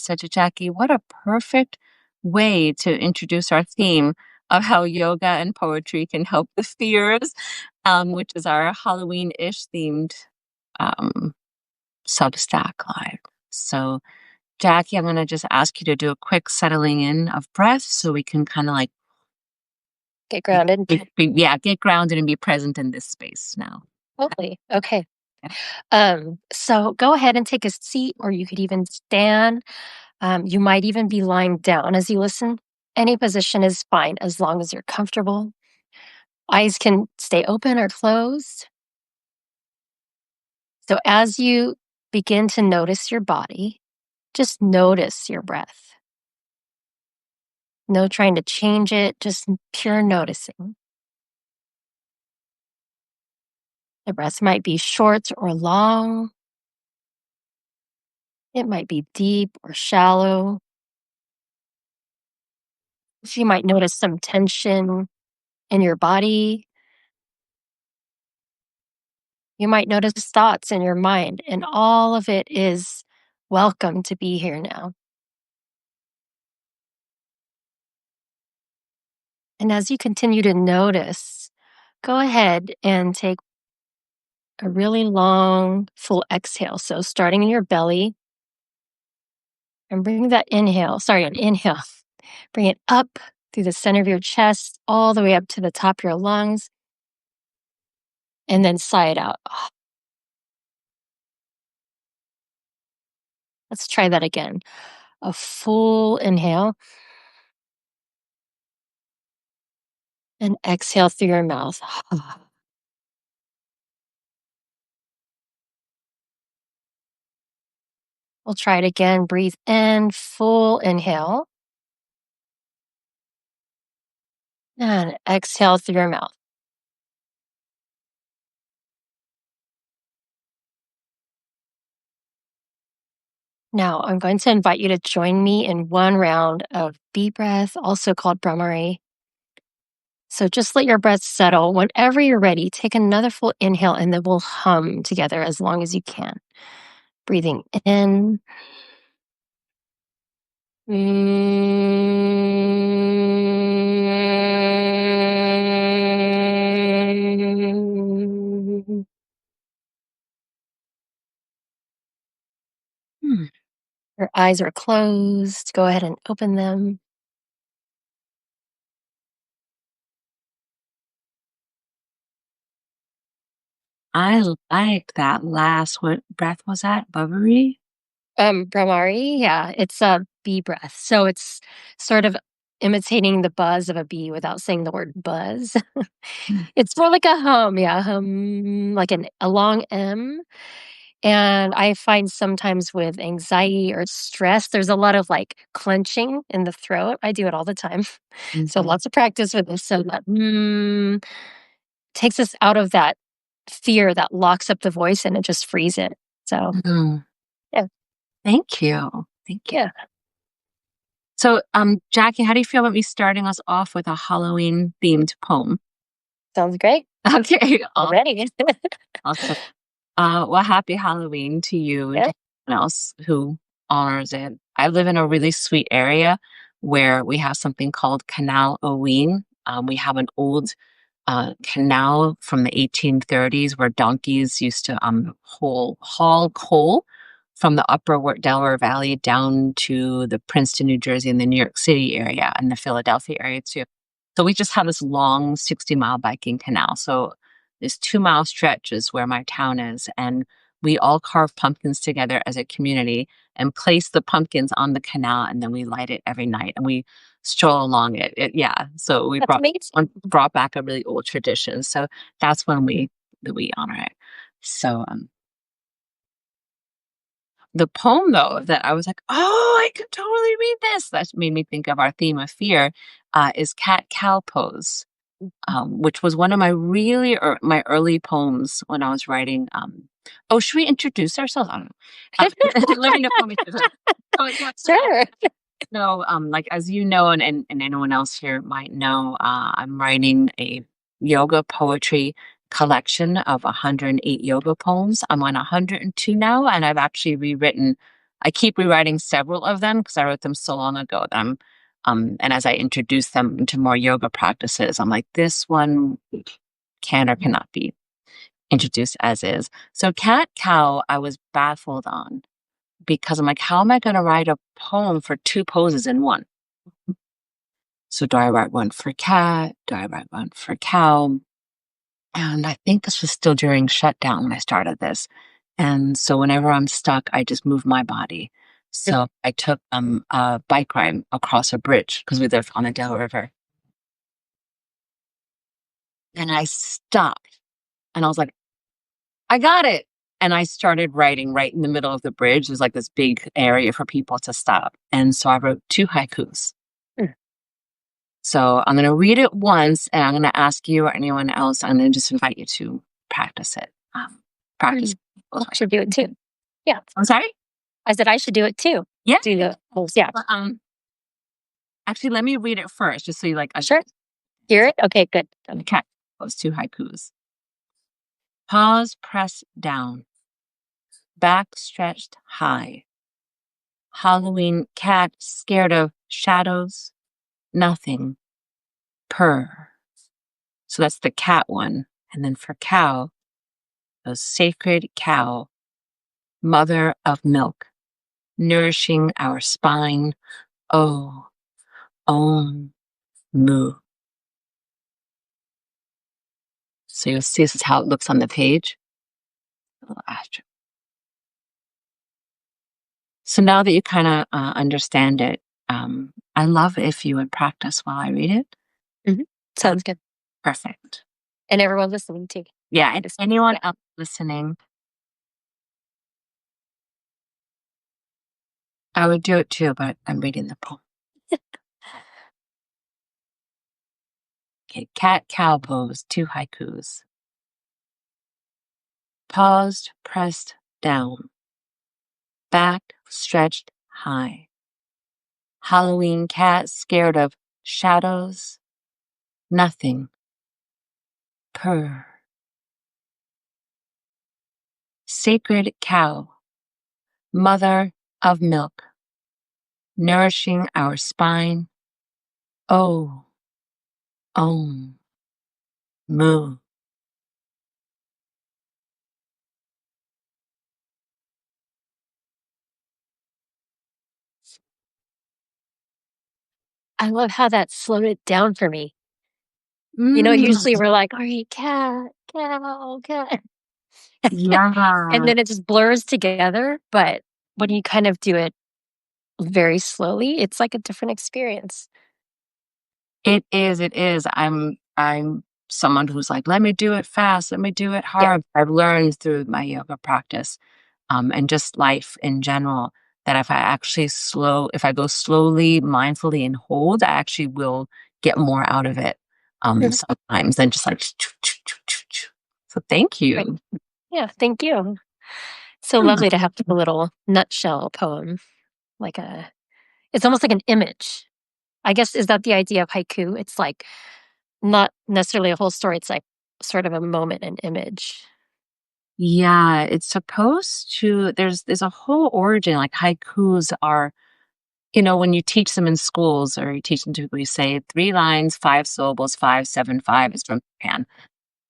said to Jackie, what a perfect way to introduce our theme of how yoga and poetry can help with fears, which is our Halloween-ish themed um, Substack Live. So, Jackie, I'm going to just ask you to do a quick settling in of breath so we can kind of like Get grounded. get grounded and be present in this space now. Totally. Okay. So go ahead and take a seat, or you could even stand. You might even be lying down as you listen. Any position is fine as long as you're comfortable. Eyes can stay open or closed. So as you begin to notice your body, just notice your breath. No trying to change it, just pure noticing. The breath might be short or long. It might be deep or shallow. You might notice some tension in your body. You might notice thoughts in your mind, and all of it is welcome to be here now. And as you continue to notice, go ahead and take a really long, full exhale. So starting in your belly and bring that an inhale. Bring it up through the center of your chest, all the way up to the top of your lungs, and then sigh it out. Let's try that again. A full inhale and exhale through your mouth. We'll try it again. Breathe in, full inhale, and exhale through your mouth. Now, I'm going to invite you to join me in one round of deep breath, also called Brahmari. So just let your breath settle. Whenever you're ready, take another full inhale, and then we'll hum together as long as you can. Breathing in. Your eyes are closed. Go ahead and open them. I like that last. What breath was that? Bubbery? Brahmari, yeah, it's a bee breath. So it's sort of imitating the buzz of a bee without saying the word buzz. It's more like a hum, yeah, hum, like a long M. And I find sometimes with anxiety or stress, there's a lot of like clenching in the throat. I do it all the time. So Mhm. lots of practice with this. So that takes us out of that fear that locks up the voice and it just frees it. So Mm. yeah, Thank you. Thank you. yeah, So, Jackie, how do you feel about me starting us off with a Halloween themed poem? sounds great. Okay, Already. awesome. Well, happy Halloween to you and Yeah. to anyone else who honors it. I live in a really sweet area where we have something called Canal Oween. We have an old canal from the 1830s where donkeys used to haul coal from the upper Delaware Valley down to the Princeton, New Jersey, and the New York City area and the Philadelphia area too. So we just have this long 60-mile biking canal. So this 2-mile stretch is where my town is. And we all carve pumpkins together as a community and place the pumpkins on the canal. And then we light it every night and we stroll along it. Yeah. So we That's amazing. brought back a really old tradition. So that's when we honor it. So the poem though that I was like, oh, I could totally read this. That made me think of our theme of fear, is Cat Cow Pose, which was one of my my early poems when I was writing. Oh, should we introduce ourselves? I don't know. Let me know if we should. Oh, yeah. Sure. No, like as you know, and anyone else here might know, I'm writing a yoga poetry collection of 108 yoga poems. I'm on 102 now, and I've actually rewritten I keep rewriting several of them because I wrote them so long ago that and as I introduce them into more yoga practices, I'm like, this one can or cannot be introduced as is. So cat cow, I was baffled on because I'm like, how am I going to write a poem for two poses in one? So do I write one for cat? Do I write one for cow? And I think this was still during shutdown when I started this. And so whenever I'm stuck, I just move my body. So I took a bike ride across a bridge because we live on the Delaware River. And I stopped and I was like, I got it. And I started writing right in the middle of the bridge. There's like this big area for people to stop. And so I wrote two haikus. Mm. So I'm going to read it once and I'm going to ask you or anyone else, I'm going to just invite you to practice it. Practice. I should do it too. Yeah. I'm sorry? I said I should do it too. Yeah. Do the yeah. But, actually, let me read it first, just so you like. Sure. Hear it? Okay, good. Okay. Those two haikus. Paws pressed down, back stretched high. Halloween cat scared of shadows, nothing. Purr. So that's the cat one. And then for cow, the sacred cow, mother of milk, nourishing our spine. Oh, om, moo. So you'll see this is how it looks on the page. So now that you kind of understand it, I love if you would practice while I read it. Mm-hmm. Sounds good. Perfect. And everyone listening too. Yeah, and anyone else listening, I would do it too, but I'm reading the poem. Okay, cat cow pose, two haikus. Paused, pressed down, back stretched high. Halloween cat scared of shadows, nothing. Purr. Sacred cow, mother of milk, nourishing our spine. Oh, om, moo. I love how that slowed it down for me. Mm, Usually we're like, all right, cat, cow, cat. And yeah, then it just blurs together. But when you kind of do it very slowly, it's like a different experience. it is. It is. I'm someone who's like, let me do it fast. Let me do it Yeah. hard. I've learned through my yoga practice, and just life in general, that if I go slowly, mindfully, and hold, I actually will get more out of it. Mhm. Sometimes than just like. So thank Right. you. Yeah. Thank you. So Hmm. lovely to have a little nutshell poem, it's almost like an image. I guess, is that the idea of haiku? It's like not necessarily a whole story. It's like sort of a moment, an image. Yeah, it's supposed to. There's a whole origin. Like haikus are, when you teach them in schools or you teach them to people, you say 3 lines, 5 syllables, 5, 7, 5 is from Japan.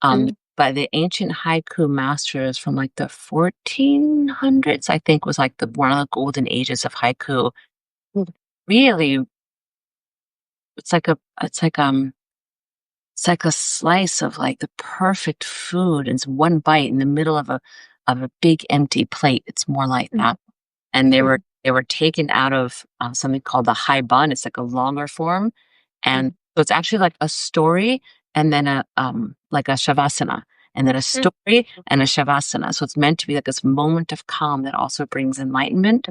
Mm, But the ancient haiku masters from like the 1400s, I think, was like the one of the golden ages of haiku. mm, Really, it's like a it's like it's like a slice of like the perfect food. It's one bite in the middle of a big empty plate. It's more like mm, that. And mm, they were taken out of something called the high bun. It's like a longer form, and mm, so it's actually like a story and then a like a shavasana, and then a mm, story and a shavasana. So it's meant to be like this moment of calm that also brings enlightenment.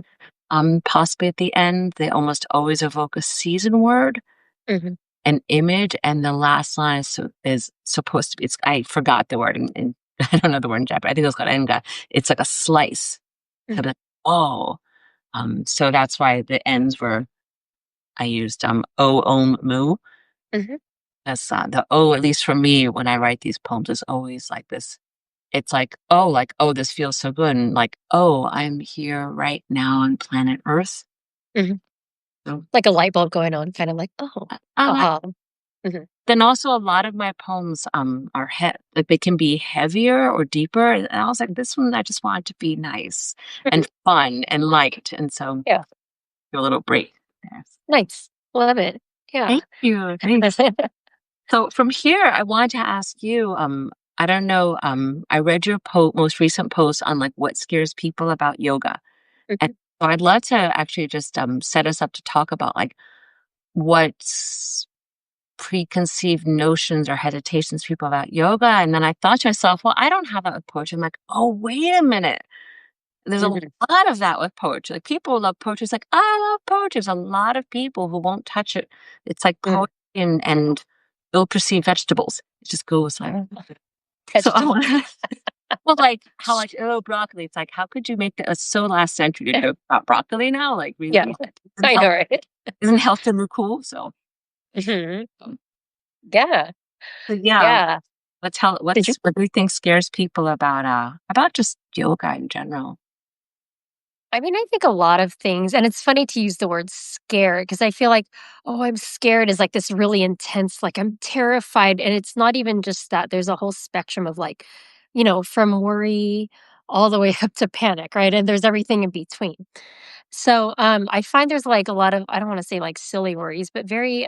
Possibly at the end, they almost always evoke a season word, mhm, an image, and the last line is supposed to be. I forgot the word in I don't know the word in Japanese. I think it was called enga. It's like a slice. mm, I'd be like, oh. So that's why the ends were, I used o, om, mu. mhm, That's the o, at least for me, when I write these poems, is always like this it's like, oh, this feels so good. And like, oh, I'm here right now on planet Earth. Mhm. So, Like a light bulb going on, kind of like, "Oh, uh, aha." Mhm, then also a lot of my poems are like they can be heavier or deeper. And I was like, this one I just wanted to be nice mhm. and fun and light. And so Yeah, a little break there. nice. Love it. Yeah. Thank you. Thanks. So from here, I wanted to ask you, I don't know, I read your most recent post on like what scares people about yoga. And Mhm, so I'd love to actually just set us up to talk about like what's preconceived notions or hesitations people about yoga. And then I thought to myself, well, I don't have that with poetry. I'm like, oh, wait a minute. There's a mhm, lot of that with poetry. Like people love poetry. It's like, I love poetry. There's a lot of people who won't touch it. It's like mhm. poetry and ill-perceived vegetables. It just goes like so I Vegetable. want well, like how like, oh, broccoli. It's like, how could you make that? It's so last century to joke about broccoli now. Like Yeah, really, isn't I health know, right? isn't health and cool? So, Mhm. um, Yeah, so yeah, yeah. Did you what do you think scares people about just yoga in general? I mean, I think a lot of things, and it's funny to use the word "scared" because I feel like, "Oh, I'm scared" is like this really intense, like, I'm terrified, and it's not even just that. There's a whole spectrum of, like, from worry all the way up to panic, right? And there's everything in between. So, I find there's, like, a lot of I don't wanna say, like, silly worries, but very,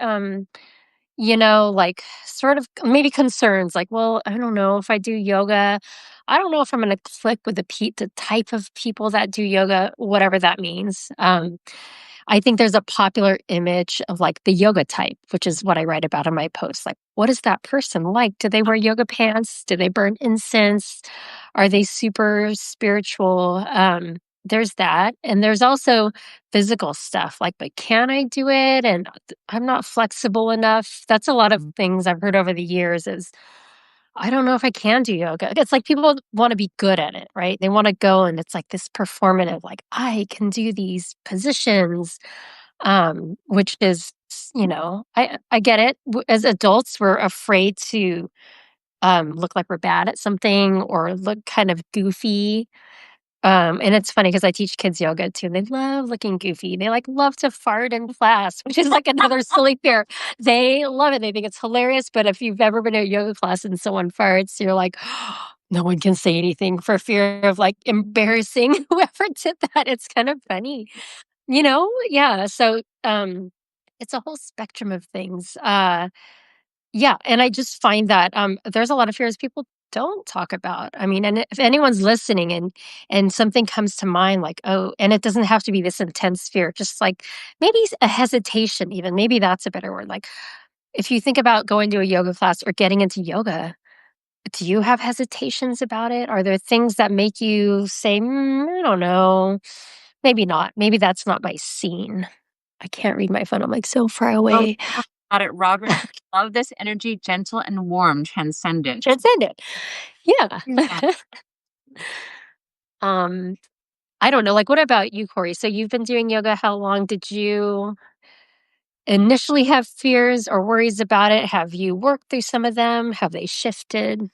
like, sort of maybe concerns, like, "Well, I don't know if I do yoga, I don't know if I'm gonna click with the type of people that do yoga," whatever that means. I think there's a popular image of, like, the yoga type, which is what I write about in my post, like, what is that person like? Do they wear yoga pants? Do they burn incense? Are they super spiritual? There's that, and there's also physical stuff, like, "But can I do it?" And I'm not flexible enough. That's a lot of things I've heard over the years is, I don't know if I can do yoga. It's like people wanna be good at it, right? They wanna go and it's like this performative, like, I can do these positions, which is, I get it. As adults, we're afraid to, look like we're bad at something or look kind of goofy. And it's funny because I teach kids yoga too, and they love looking goofy. They, like, love to fart in class, which is, like, another silly fear. They love it. They think it's hilarious, but if you've ever been to a yoga class and someone farts, you're like, no one can say anything for fear of, like, embarrassing whoever did that. It's kind of funny, you know? Yeah, so, it's a whole spectrum of things. Yeah, and I just find that, there's a lot of fears people don't talk about. I mean, and if anyone's listening and something comes to mind like, "Oh," and it doesn't have to be this intense fear, just like maybe a hesitation even, maybe that's a better word. Like, if you think about going to a yoga class or getting into yoga, do you have hesitations about it? Are there things that make you say, I don't know, maybe not. Maybe that's not my scene." I can't read my phone. I'm like so far Oh, away. got it, Robert. Love this energy, gentle and warm, transcendent. Transcend it. Yeah. Yeah. Um, I don't know, like, what about you, Corey? So you've been doing yoga how long? Did you initially have fears or worries about it? Have you worked through some of them? Have they shifted?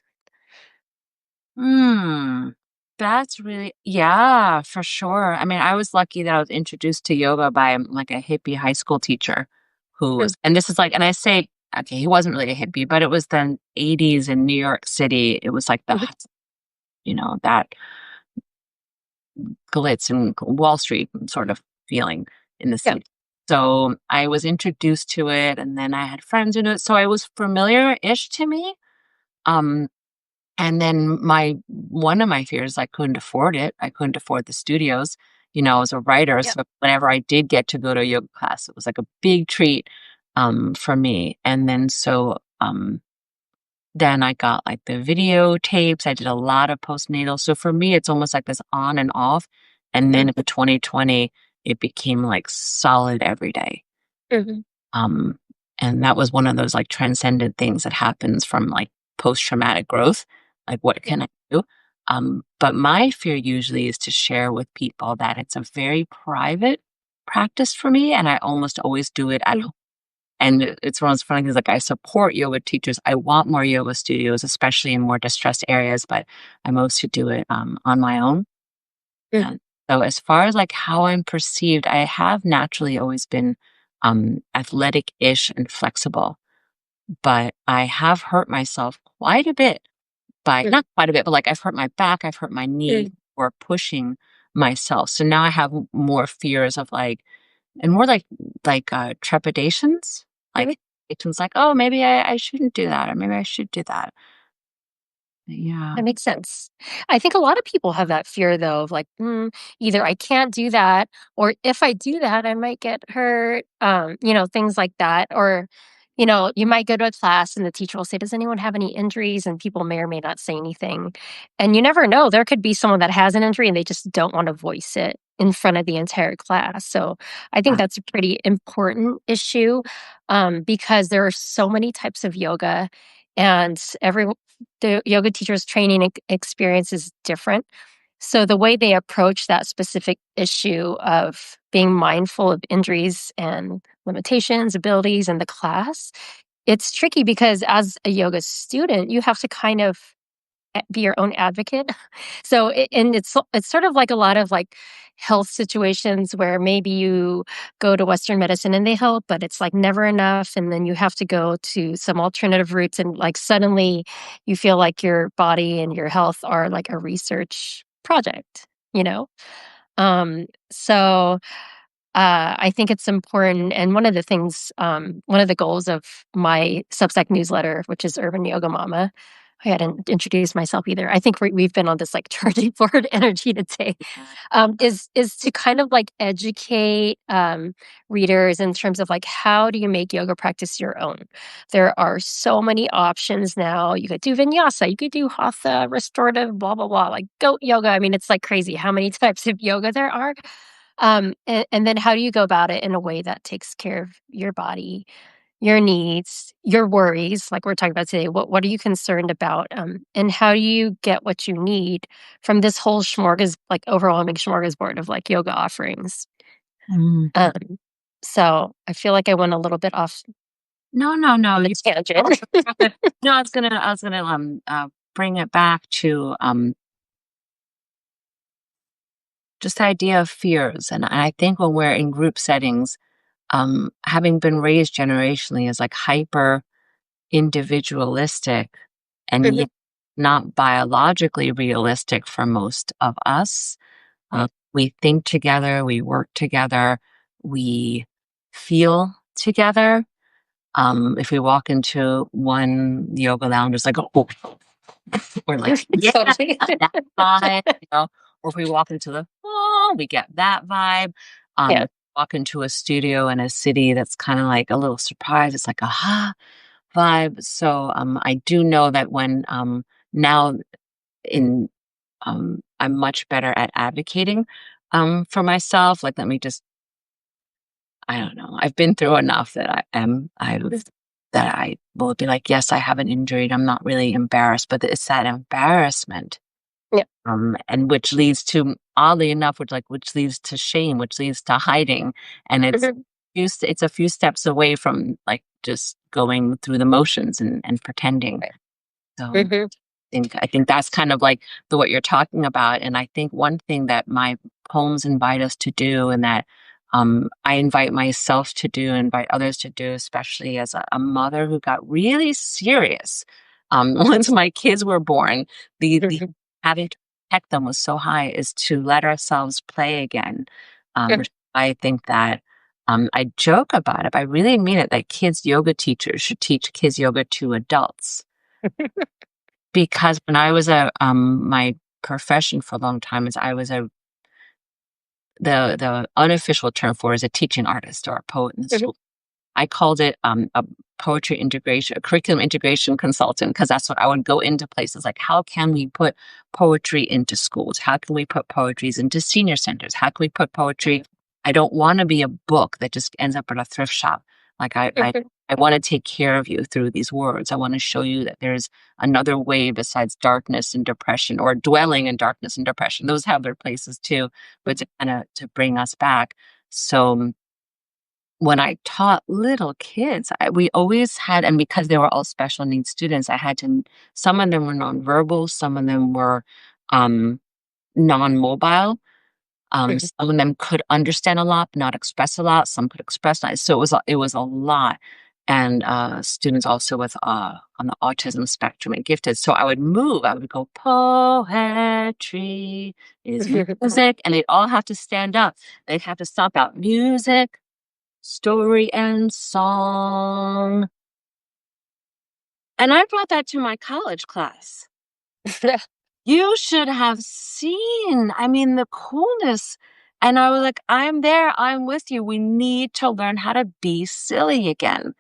Hmm. That's really yeah, for sure. I mean, I was lucky that I was introduced to yoga by like a hippie high school teacher who Mm, was and this is like and I say okay, he wasn't really a hippie, but it was the 80s in New York City. It was like mhm, that glitz and Wall Street sort of feeling in the yeah, city. So I was introduced to it and then I had friends who knew it. So I was familiar-ish to me. Um, and then my one of my fears, I couldn't afford it. I couldn't afford the studios, as a writer. yeah, So whenever I did get to go to a yoga class, it was like a big treat for me. And then I got like the videotapes. I did a lot of postnatal. So for me, it's almost like this on and off. And then mm, in 2020, it became like solid every day. mhm, Um, and that was one of those like transcendent things that happens from like post traumatic growth. Like, what yeah, can I do? But my fear usually is to share with people that it's a very private practice for me. And I almost always do it at mhm, home. it's one of those funny things, like, I support yoga teachers. I want more yoga studios, especially in more distressed areas, but I mostly do it, on my own. Mm. And so as far as, like, how I'm perceived, I have naturally always been, athletic-ish and flexible, but I have hurt myself quite a bit by Mm. not quite a bit, but, like, I've hurt my back, I've hurt my knee Mm. for pushing myself. So now I have more fears of, like, and more trepidations, Mhm. like, it's like, "Oh, maybe I shouldn't do that, or maybe I should do that." Yeah. That makes sense. I think a lot of people have that fear though of like, either I can't do that, or if I do that, I might get hurt. Things like that. Or, you might go to a class and the teacher will say, "Does anyone have any injuries?" And people may or may not say anything. And you never know. There could be someone that has an injury and they just don't want to voice it in front of the entire class. So I think Yeah. that's a pretty important issue, because there are so many types of yoga and the yoga teacher's training experience is different. So the way they approach that specific issue of being mindful of injuries and limitations, abilities in the class, it's tricky because as a yoga student, you have to kind of be your own advocate. So, and it's sort of like a lot of like health situations where maybe you go to Western medicine and they help, but it's like never enough, and then you have to go to some alternative routes, and like suddenly you feel like your body and your health are like a research project. You know, so I think it's important. And one of the goals of my Substack newsletter, which is Urban Yoga Mama, I hadn't introduced myself either. I think we've been on this like charging forward energy today. Is to kind of like educate readers in terms of like how do you make yoga practice your own? There are so many options now. You could do vinyasa, you could do hatha, restorative, blah blah blah, like goat yoga. I mean, it's like crazy how many types of yoga there are. And then how do you go about it in a way that takes care of your body, your needs, your worries, like we're talking about today? What are you concerned about? And how do you get what you need from this whole overwhelming smorgasbord of like yoga offerings? Mm. Um, so I feel like I went a little bit off No, no, no, on a you tangent. no, I was gonna, bring it back to, just the idea of fears, and I think when we're in group settings, having been raised generationally as, like, hyper individualistic and Mhm. yet not biologically realistic for most of us. Right. We think together, we work together, we feel together. If we walk into one yoga lounge, it's like, oh, we're like, yeah, Totally. that vibe, or if we walk into oh, we get that vibe. Yeah. If we walk into a studio in a city that's kind of like a little surprise, it's like, aha vibe. So, I do know that when, now in, I'm much better at advocating, for myself. Like, let me just, I don't know. I've been through enough that that I will be like, yes, I have an injury. And I'm not really embarrassed, but it's that embarrassment, Yeah. and which leads to, oddly enough, which leads to shame, which leads to hiding, and Mhm. it's a few steps away from like just going through the motions and pretending. Right. So Mhm. I think that's kind of like the what you're talking about, and I think one thing that my poems invite us to do, and that, I invite myself to do, invite others to do, especially as a mother who got really serious, once my kids were born, the Mhm. having to protect them was so high, is to let ourselves play again. Mhm. I think that, I joke about it, but I really mean it, that kids yoga teachers should teach kids yoga to adults. Because when I was my profession for a long time is I was the unofficial term for is a teaching artist or a poet in the Mhm. school. I called it, a poetry integration, a curriculum integration consultant, because that's what I would go into places like, how can we put poetry into schools? How can we put poetries into senior centers? How can we put poetry? I don't want to be a book that just ends up at a thrift shop. Like Mhm. I want to take care of you through these words. I want to show you that there's another way besides darkness and depression, or dwelling in darkness and depression. Those have their places too, but to kind of to bring us back. So when I taught little kids, we always had, and because they were all special needs students, I had to, some of them were nonverbal, some of them were um, non-mobile. Mhm. Some of them could understand a lot, but not express a lot. Some could express not. So it was a lot. And students also with on the autism spectrum and gifted. So I would move. I would go, poetry is music, and they'd all have to stand up. They'd have to stop out. Music, story, and song. And I brought that to my college class. You should have seen, I mean, the coolness. And I was like, I'm there. I'm with you. We need to learn how to be silly again.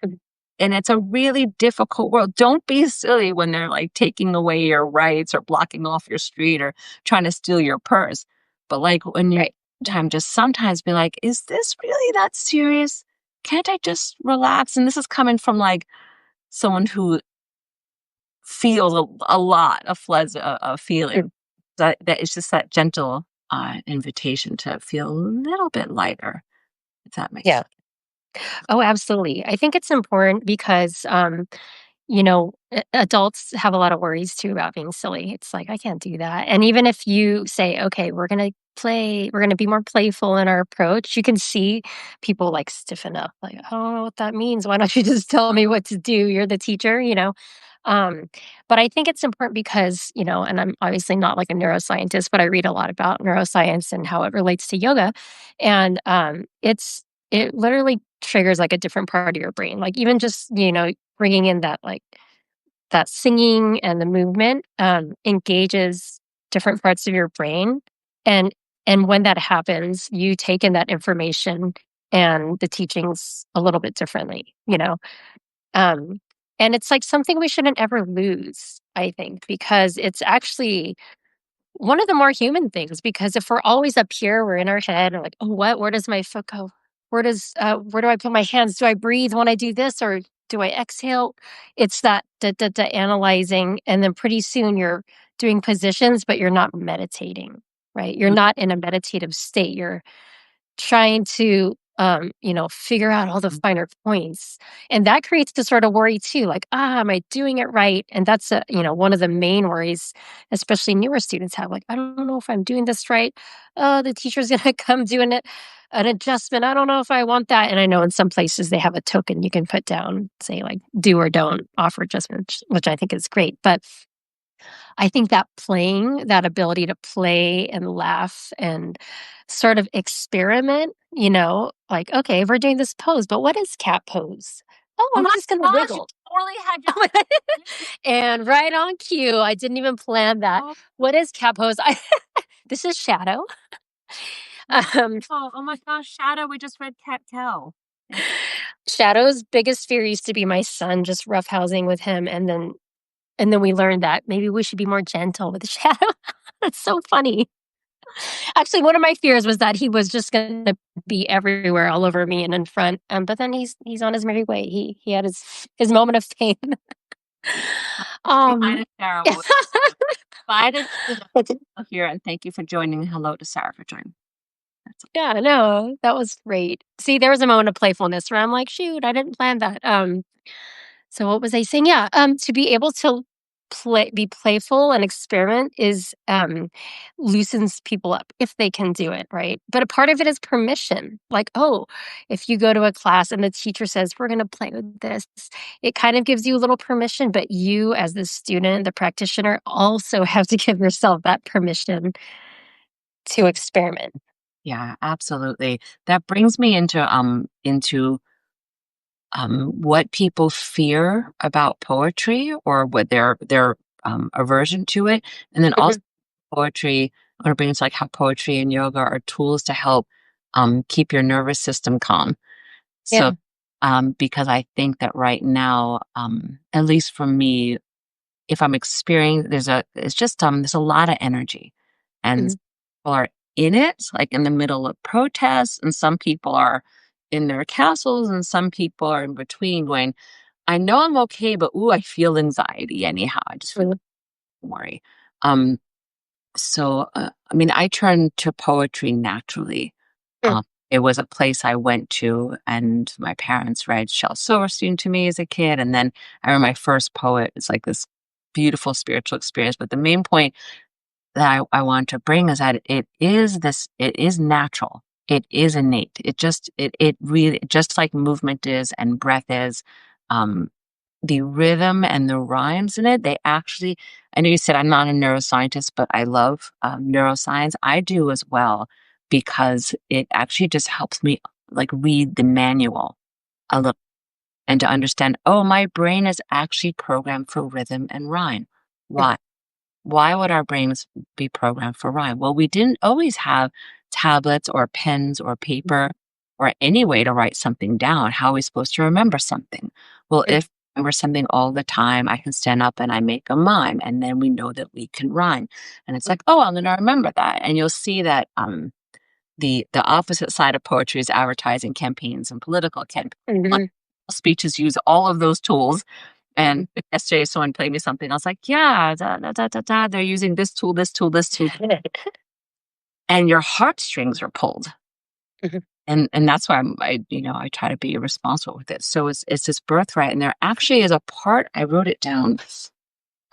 And it's a really difficult world. Don't be silly when they're like taking away your rights or blocking off your street or trying to steal your purse. But like when you Right. time, just sometimes be like, is this really that serious? Can't I just relax? And this is coming from like someone who feels a lot of of feeling. Mm. That it's just that gentle, invitation to feel a little bit lighter, if that makes Yeah. sense. Oh, absolutely. I think it's important because, adults have a lot of worries too about being silly. It's like, I can't do that. And even if you say, okay, we're going to be more playful in our approach, you can see people like stiffen up, like, I don't know what that means. Why don't you just tell me what to do? You're the teacher. Um, but I think it's important because, and I'm obviously not like a neuroscientist, but I read a lot about neuroscience and how it relates to yoga. And it literally triggers like a different part of your brain. Like even just, bringing in that singing and the movement engages different parts of your brain. And and when that happens, you take in that information and the teachings a little bit differently. Um, and it's like something we shouldn't ever lose, I think, because it's actually one of the more human things, because if we're always up here, we're in our head and like, "Oh, what? Where does my foot go? Where do I put my hands? Do I breathe when I do this or do I exhale?" It's that analyzing, and then pretty soon you're doing positions, but you're not meditating, right? You're Mm, not in a meditative state. You're trying to, figure out all the mm. finer points. And that creates the sort of worry too, like, am I doing it right? And that's one of the main worries, especially newer students have. Like, I don't know if I'm doing this right. Oh, the teacher's gonna come doing an adjustment. I don't know if I want that. And I know in some places they have a token you can put down, say like do or don't offer adjustments, which I think is great. But I think that playing, that ability to play and laugh and sort of experiment, like, okay, we're doing this pose, but what is cat pose? Oh, Oh I'm my just going to gosh, you wiggle. totally had your And right on cue, I didn't even plan that. oh, What is cat pose? This is shadow. wow. Um, Oh my gosh, Shadow, we just read Cat Cow. Thank you. Shadow's biggest fear used to be my son, just roughhousing with him, and then we learned that maybe we should be more gentle with Shadow. That's so funny. Actually, one of my fears was that he was just gonna be everywhere all over me and in front, but then he's on his merry way. He had his moment of fame. Say hi Um, to Sarah. Bye to here, and thank you for joining. Hello to Sarah for joining. That's yeah, no, that was great. See, there was a moment of playfulness where I'm like, "Shoot, I didn't plan that." So what was I saying? Yeah, to be able to be playful and experiment is loosens people up if they can do it, right? But a part of it is permission. Like, oh, if you go to a class and the teacher says, "We're gonna play with this," it kind of gives you a little permission, but you as the student, the practitioner, also have to give yourself that permission to experiment. yeah, absolutely. That brings me into what people fear about poetry or what their aversion to it, and then also Mhm. poetry. I want to bring into like how poetry and yoga are tools to help keep your nervous system calm. Yeah. So, because I think that right now, at least for me, if I'm experiencing, it's just there's a lot of energy, and Mhm. people are in it, like in the middle of protests, and some people are in their castles, and some people are in between, going, I know I'm okay, but ooh, I feel anxiety anyhow. I just feel Mhm. worry. Um, I mean, I turn to poetry naturally. Mm. Um, it was a place I went to, and my parents read Shel Silverstein to me as a kid, and then I remember my first poet. It's like this beautiful spiritual experience. But the main point that I want to bring is that it is natural. It is innate. It really, just like movement is and breath is, um, the rhythm and the rhymes in it, they actually, I know you said I'm not a neuroscientist, but I love neuroscience. I do as well, because it actually just helps me like read the manual a little, and to understand, oh, my brain is actually programmed for rhythm and rhyme. Why? Why would our brains be programmed for rhyme? Well, we didn't always have tablets or pens or paper or any way to write something down. How are we supposed to remember something? Well, if I remember something all the time, I can stand up and I make a mime, and then we know that we can rhyme. And it's like, oh, I'm going to remember that. And you'll see that the opposite side of poetry is advertising campaigns and political campaigns. Mhm. Speeches use all of those tools, and yesterday, someone played me something. I was like, "Yeah, da, da, da, da, da, they're using this tool, this tool, this tool," and your heartstrings are pulled. Mhm. And that's why I try to be responsible with it. So it's this birthright, and there actually is a part. I wrote it down.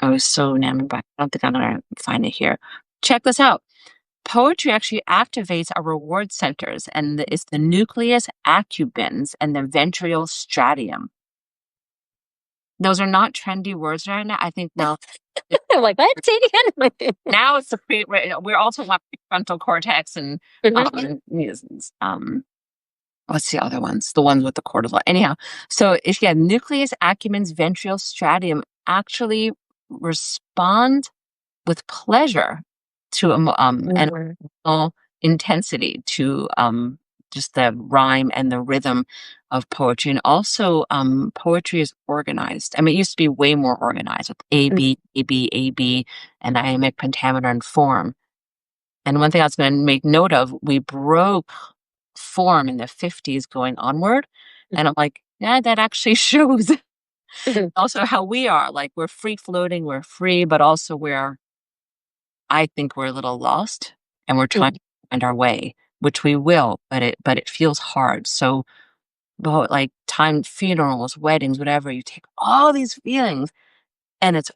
I was so enamored by it. I don't think I'm gonna find it here. Check this out. Poetry actually activates our reward centers, and it's the nucleus accumbens and the ventral stratum. Those are not trendy words right now. I think now I'm like, "What? Say it again." now it's the we're also want prefrontal cortex and Mhm. yes, what's the other ones? The ones with the cortisol. Anyhow, so if you have nucleus accumbens ventral stratum actually respond with pleasure to and Mhm. emotional intensity to just the rhyme and the rhythm of poetry. And also poetry is organized. I mean, it used to be way more organized with A Mhm. B A B A B and iambic pentameter and form. And one thing I was going to make note of, we broke form in the 50s going onward. And I'm like, yeah, that actually shows Mhm. also how we are. Like, we're free floating, we're free, but also I think we're a little lost, and we're trying Mhm. to find our way, which we will, but it feels hard. So, but like time, funerals, weddings, whatever, you take all these feelings, and it's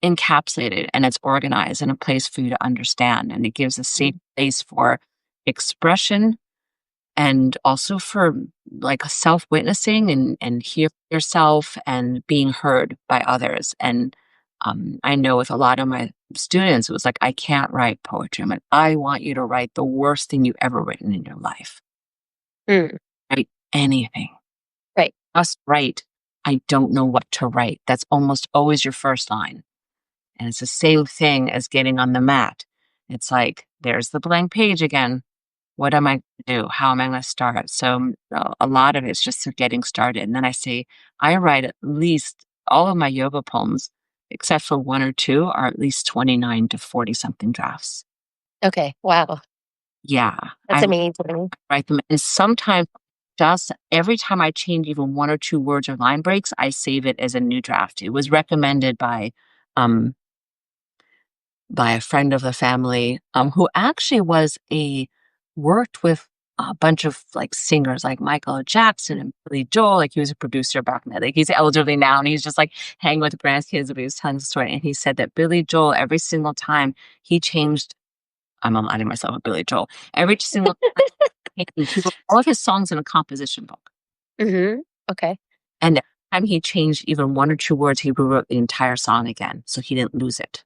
encapsulated and it's organized in a place for you to understand, and it gives a safe Mhm. place for expression, and also for like self-witnessing and hear yourself and being heard by others. And I know with a lot of my students, it was like, I can't write poetry. I'm like, I want you to write the worst thing you've ever written in your life. Mm. Write anything. Right. Just write, I don't know what to write. That's almost always your first line. And it's the same thing as getting on the mat. It's like, there's the blank page again. What am I gonna do? How am I gonna start? So, a lot of it's just getting started, and then I say, I write at least all of my yoga poems, except for 1 or 2, are at least 29 to 40 something drafts. Okay. Wow. Yeah, That's I amazing. write them, and sometimes just every time I change even 1 or 2 words or line breaks, I save it as a new draft. It was recommended um by a friend of the family, who actually worked with a bunch of like singers like Michael Jackson and Billy Joel. Like, he was a producer back in the day. Like, he's elderly now, and he's just like hanging with the grandkids, but he was telling the story. And he said that Billy Joel, every single time he changed, I'm aligning myself with Billy Joel. Every single time he wrote all of his songs in a composition book. Mhm. Okay. And every time he changed even 1 or 2 words, he rewrote the entire song again, so he didn't lose it.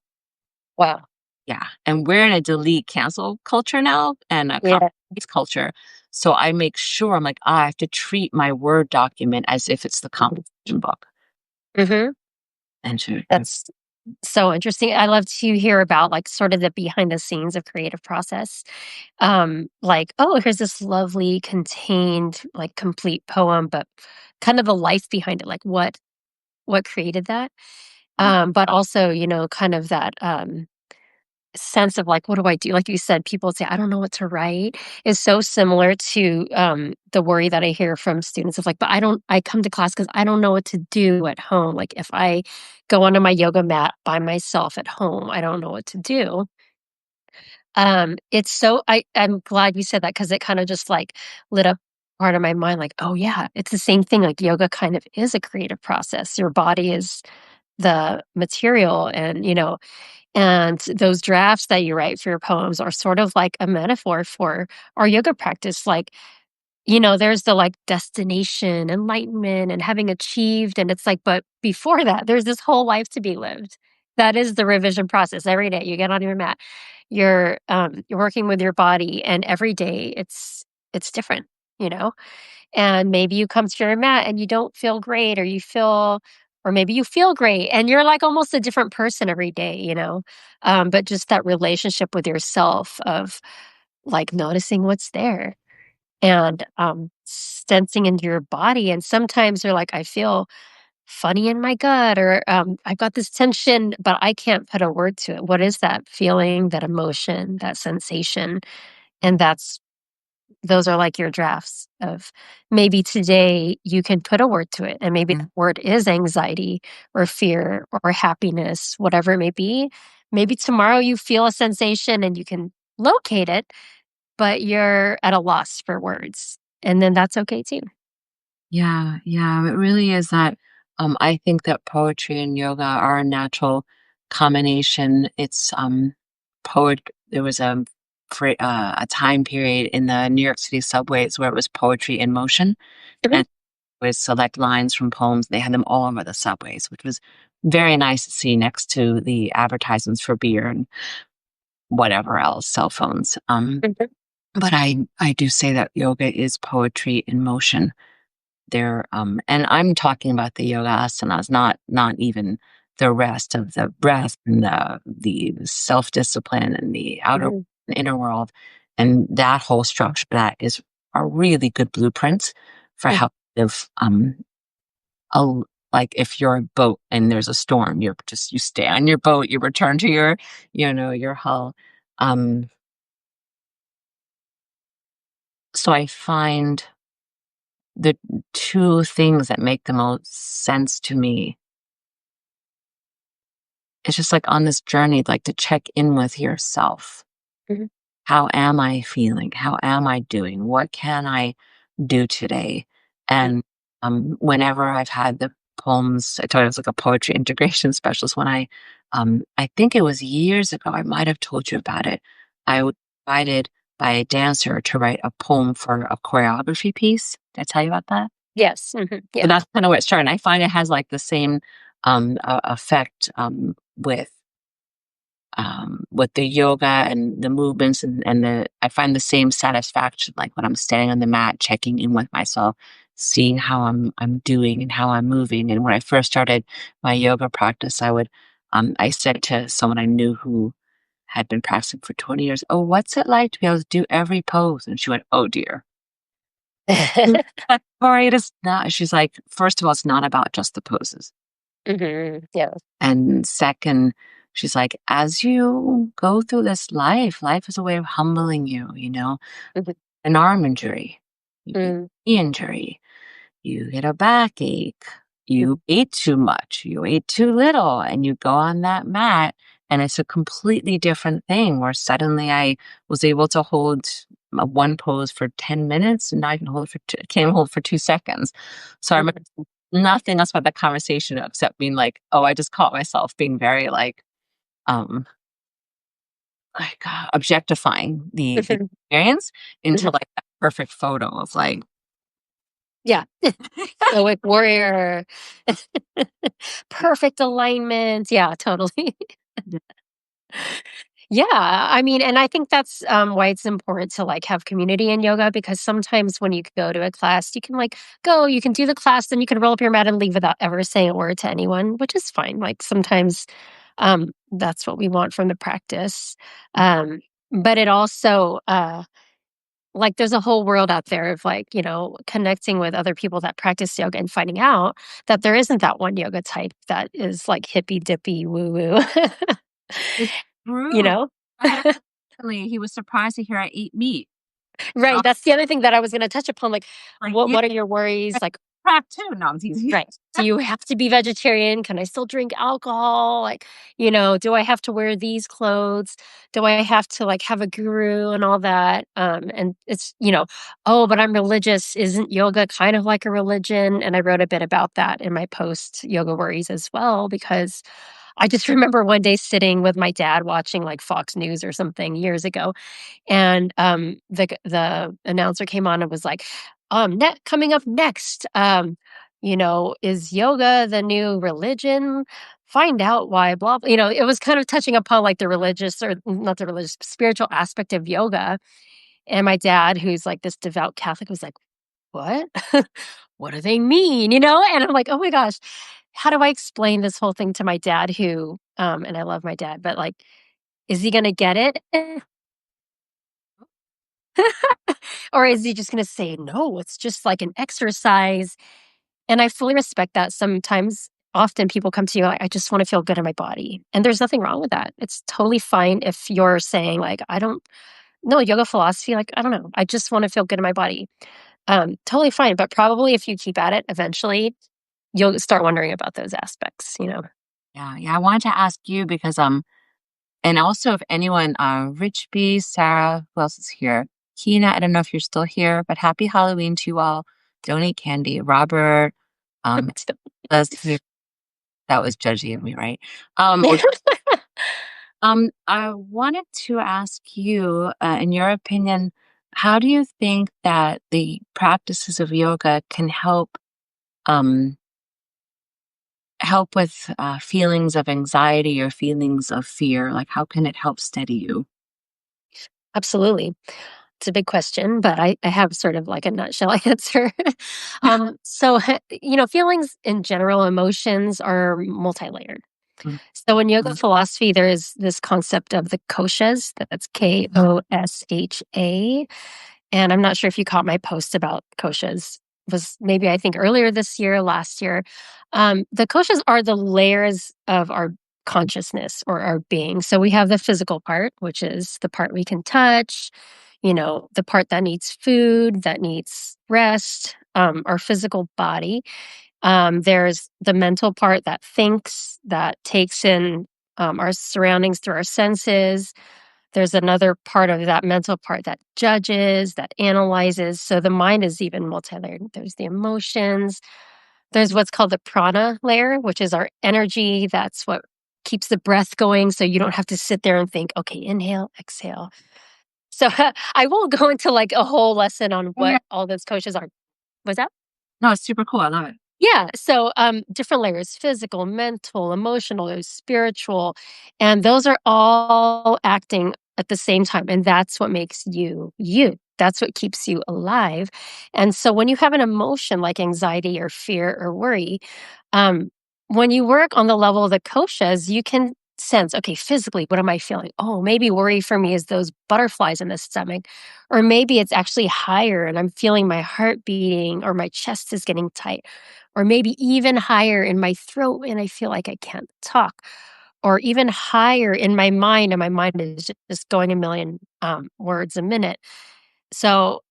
Wow. Yeah, and we're in a delete cancel culture now, and a copy Yeah. paste culture, so I make sure I'm like, I have to treat my Word document as if it's the composition book, Mhm. and to That's so interesting. I love to hear about, like, sort of the behind the scenes of creative process. Like, oh, here's this lovely contained, like, complete poem, but kind of the life behind it, like, what created that? But also, kind of that, sense of, like, what do I do? Like you said, people say, "I don't know what to write," is so similar to, the worry that I hear from students of, like, "But I come to class because I don't know what to do at home." Like, if I go onto my yoga mat by myself at home, I don't know what to do. It's so I'm glad you said that because it kinda just, like, lit up part of my mind, like, "Oh, yeah, it's the same thing, like, yoga kind of is a creative process. Your body is the material and those drafts that you write for your poems are sort of like a metaphor for our yoga practice, like, there's the, like, destination, enlightenment, and having achieved, and it's like, but before that, there's this whole life to be lived. That is the revision process every day. You get on your mat. You're working with your body, and every day it's different, you know? And maybe you come to your mat and you don't feel great, or maybe you feel great, and you're, like, almost a different person every day, but just that relationship with yourself of, like, noticing what's there and, sensing into your body, and sometimes you're like, "I feel funny in my gut," or, "I've got this tension, but I can't put a word to it." What is that feeling, that emotion, that sensation? And those are like your drafts of maybe today you can put a word to it, and maybe Mm. that word is anxiety or fear or happiness, whatever it may be. Maybe tomorrow you feel a sensation and you can locate it, but you're at a loss for words, and then that's okay too. Yeah, yeah, it really is that. I think that poetry and yoga are a natural combination. It's poet. There was a time period in the New York City subways where it was poetry in motion, Mhm. and would select lines from poems. They had them all over the subways, which was very nice to see next to the advertisements for beer and whatever else, cell phones. Mhm. But I do say that yoga is poetry in motion. There, and I'm talking about the yoga asanas, not even the rest of the breath and the self discipline and the outer Mhm. and inner world, and that whole structure. That is a really good blueprint for Mhm. how to live. A l Like, if you're a boat and there's a storm, you stay on your boat, you return to your hull. Um, so I find the 2 things that make the most sense to me, it's just, like, on this journey, like, to check in with yourself. Mhm. How am I feeling? How am I doing? What can I do today? Mhm. And, whenever I've had the poems, I told you I was like a poetry integration specialist when I think it was years ago, I might have told you about it. I was invited by a dancer to write a poem for a choreography piece. Did I tell you about that? Yes. Mhm. So Yeah. that's kinda where it started, and I find it has, like, the same, effect, with the yoga and the movements and I find the same satisfaction, like, when I'm standing on the mat, checking in with myself, seeing how I'm doing and how I'm moving, and when I first started my yoga practice, I said to someone I knew who had been practicing for 20 years, "Oh, what's it like to be able to do every pose?" And she went, "Oh, dear." Corie, it is not. She's like, "First of all, it's not about just the poses. Mhm. Yeah. And second, she's like, as you go through this life is a way of humbling you, Mhm. an arm injury, you get Mm. a knee injury, you get a backache, you Mhm. ate too much, you ate too little, and you go on that mat, and it's a completely different thing where suddenly I was able to hold one pose for 10 minutes and now I can hold it for can't even hold it for 2 seconds. So I remember Mhm. nothing else about that conversation except being like, oh, I just caught myself being very um objectifying the Mhm. experience into Mhm. like that perfect photo of like Yeah. Stoic warrior. Perfect alignment. Yeah, totally. Yeah, I mean, and I think that's, why it's important to, like, have community in yoga because sometimes when you go to a class, you can, like, you can do the class, then you can roll up your mat and leave without ever saying a word to anyone, which is fine, like, sometimes, that's what we want from the practice, um, but it also, like, there's a whole world out there of, like, connecting with other people that practice yoga and finding out that there isn't that one yoga type that is, like, hippy dippy woo woo. it's You true. know? I had a recently, he was surprised to hear I eat meat. Oh, Right, that's the other thing that I was gonna touch upon, like, like, what yeah, what are your worries? Like, crack too. No, I'm teasing. Right. Do you have to be vegetarian? Can I still drink alcohol? Like, do I have to wear these clothes? Do I have to like have a guru and all that? And it's, oh, but I'm religious. Isn't yoga kind of like a religion? And I wrote a bit about that in my post Yoga Worries as well, because I just remember one day sitting with my dad watching like Fox News or something years ago, and the announcer came on and was like, coming up next, is yoga the new religion? Find out why, blah, blah. It was kind of touching upon like the religious, or not the religious, spiritual aspect of yoga. And my dad, who's like this devout Catholic, was like, what? What do they mean? And I'm like, oh my gosh, how do I explain this whole thing to my dad who, and I love my dad, but like, is he going to get it? Or is he just gonna say, "No, it's just like an exercise?" And I fully respect that. Often people come to you, like, "I just wanna feel good in my body." And there's nothing wrong with that. It's totally fine if you're saying, like, "I don't know, yoga philosophy, like, I don't know. I just wanna feel good in my body." Totally fine, but probably if you keep at it, eventually, you'll start wondering about those aspects. Yeah, yeah. I wanted to ask you because and also if anyone, Rich B, Sarah, who else is here? Kina, I don't know if you're still here, but happy Halloween to you all. Donate candy. Robert, um, does here. That was judgy of me, right? Okay. I wanted to ask you, in your opinion, how do you think that the practices of yoga can um, help with feelings of anxiety or feelings of fear? Like, how can it help steady you? Absolutely. It's a big question, but I have sort of like a nutshell answer. So, feelings in general, emotions are multi-layered. Mm, So in yoga philosophy, there is this concept of the koshas. That's KOSHA. And I'm not sure if you caught my post about koshas. It was maybe I think earlier this year, last year. The koshas are the layers of our consciousness or our being. So we have the physical part, which is the part we can touch, the part that needs food, that needs rest, our physical body. There's the mental part that thinks, that takes in our surroundings through our senses. There's another part of that mental part that judges, that analyzes. So the mind is even multi layered. There's the emotions. There's what's called the prana layer, which is our energy. That's what keeps the breath going. So you don't have to sit there and think, okay, inhale, exhale. So I won't go into like a whole lesson on yeah. what all those coaches are. Was that? No, it's super cool. I love it. Yeah. So different layers: physical, mental, emotional, spiritual. And those are all acting at the same time. And that's what makes you you. That's what keeps you alive. And so when you have an emotion like anxiety or fear or worry, um, when you work on the level of the koshas, you can sense, okay, physically, what am I feeling? Oh, maybe worry for me is those butterflies in the stomach. Or maybe it's actually higher and I'm feeling my heart beating or my chest is getting tight, or maybe even higher in my throat and I feel like I can't talk, or even higher in my mind and my mind is just going a million words a minute. So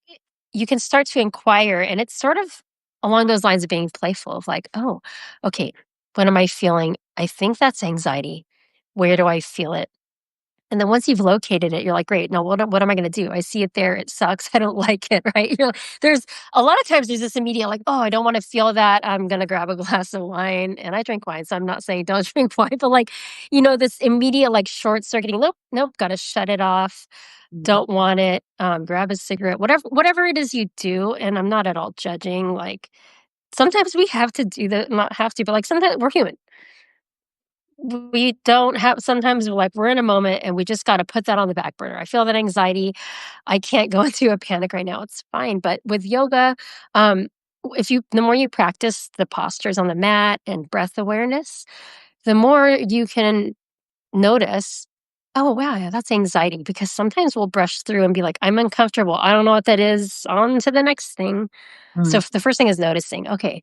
you can start to inquire, and it's sort of along those lines of being playful of like, oh, okay, what am I feeling? I think that's anxiety. Where do I feel it? And then once you've located it, you're like, great. Now, what am I going to do? I see it there. It sucks. I don't like it. Right. There's a lot of times there's this immediate, like, oh, I don't want to feel that. I'm going to grab a glass of wine, and I drink wine. So I'm not saying don't drink wine, but like, this immediate, like short circuiting, nope, nope, got to shut it off. Mhm. Don't want it. Grab a cigarette, whatever it is you do. And I'm not at all judging. Like sometimes we have to do that, not have to, but like sometimes we're human. We don't have, sometimes we're in a moment and we just got to put that on the back burner. I feel that anxiety. I can't go into a panic right now. It's fine. But with yoga, um, the more you practice the postures on the mat and breath awareness, the more you can notice, oh, wow, yeah, that's anxiety. Because sometimes we'll brush through and be like, I'm uncomfortable. I don't know what that is. On to the next thing. So Mm, the first thing is noticing, okay,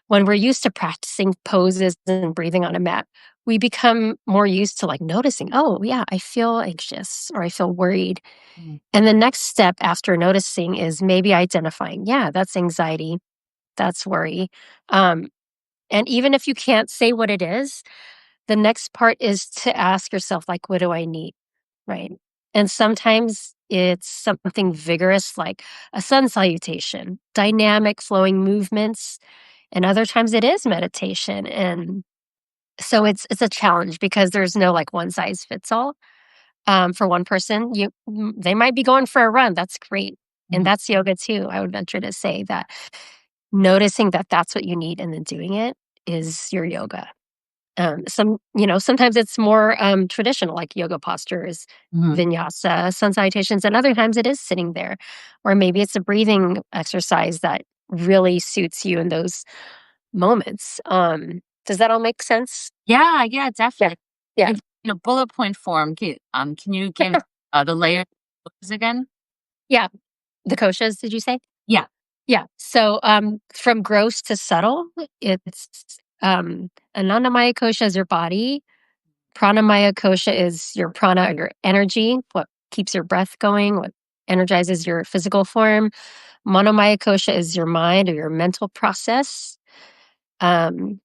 when we're used to practicing poses and breathing on a mat, we become more used to like noticing, oh, yeah, I feel anxious or I feel worried. mm, And the next step after noticing is maybe identifying, yeah, that's anxiety. That's worry. Um, and even if you can't say what it is, the next part is to ask yourself, like, what do I need? Right. And sometimes it's something vigorous like a sun salutation, dynamic flowing movements, and other times it is meditation. And so it's a challenge because there's no like one size fits all. For one person, they might be going for a run. That's great. And Mhm. that's yoga too. I would venture to say that noticing that that's what you need and then doing it is your yoga. Sometimes it's more traditional, like yoga postures, Mhm. vinyasa, sun salutations, and other times it is sitting there. Or maybe it's a breathing exercise that really suits you in those moments. Does that all make sense? Yeah, yeah, Yeah. definitely. Yeah. And, bullet point form, can you give, the layer again? Yeah. The koshas, did you say? Yeah. Yeah. So from gross to subtle, it's Anandamaya kosha is your body. Pranamaya kosha is your prana or your energy, what keeps your breath going, what energizes your physical form. Manomaya kosha is your mind or your mental process. Um,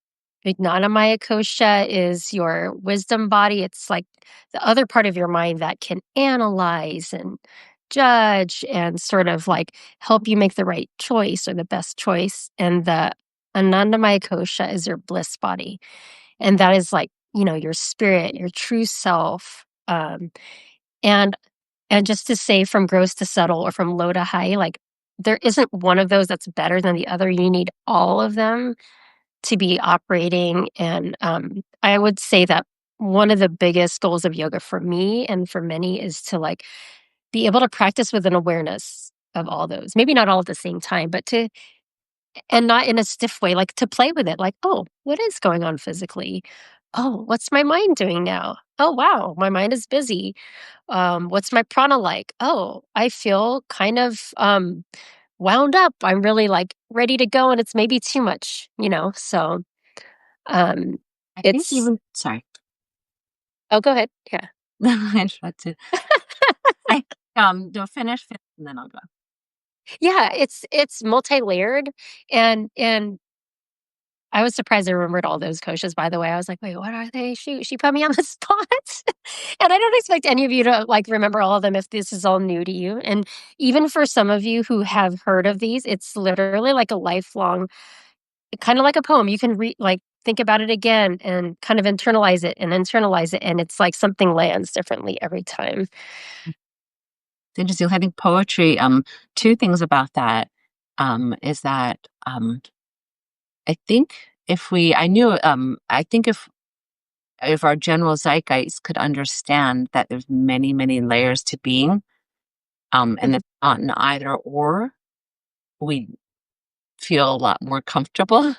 Vijnanamaya kosha is your wisdom body. It's like the other part of your mind that can analyze and judge and sort of like help you make the right choice or the best choice. And the Anandamaya kosha is your bliss body. And that is like, your spirit, your true self. And and just to say from gross to subtle or from low to high, like there isn't one of those that's better than the other. You need all of them to be operating. And I would say that one of the biggest goals of yoga for me and for many is to like be able to practice with an awareness of all those. Maybe not all at the same time, but to and not in a stiff way, like to play with it, like, oh, what is going on physically? Oh, what's my mind doing now? Oh, wow, my mind is busy. What's my prana like? Oh, I feel kind of wound up. I'm really like ready to go and it's maybe too much. So um I think it's even sorry. oh go ahead. Yeah. I interrupted. I no, finish and then I'll go. Yeah, it's multi-layered and I was surprised I remembered all those koshas, by the way. I was like, "Wait, what are they? Shoot, she put me on the spot." And I don't expect any of you to, like, remember all of them if this is all new to you, and even for some of you who have heard of these, it's literally like a lifelong kinda like a poem. You can think about it again and kind of internalize it, and it's like something lands differently every time. It's interesting. I think poetry, 2 things about that, is that, I think I think if our general zeitgeist could understand that there's many, many layers to being, and Mhm, it's not an either or, we feel a lot more comfortable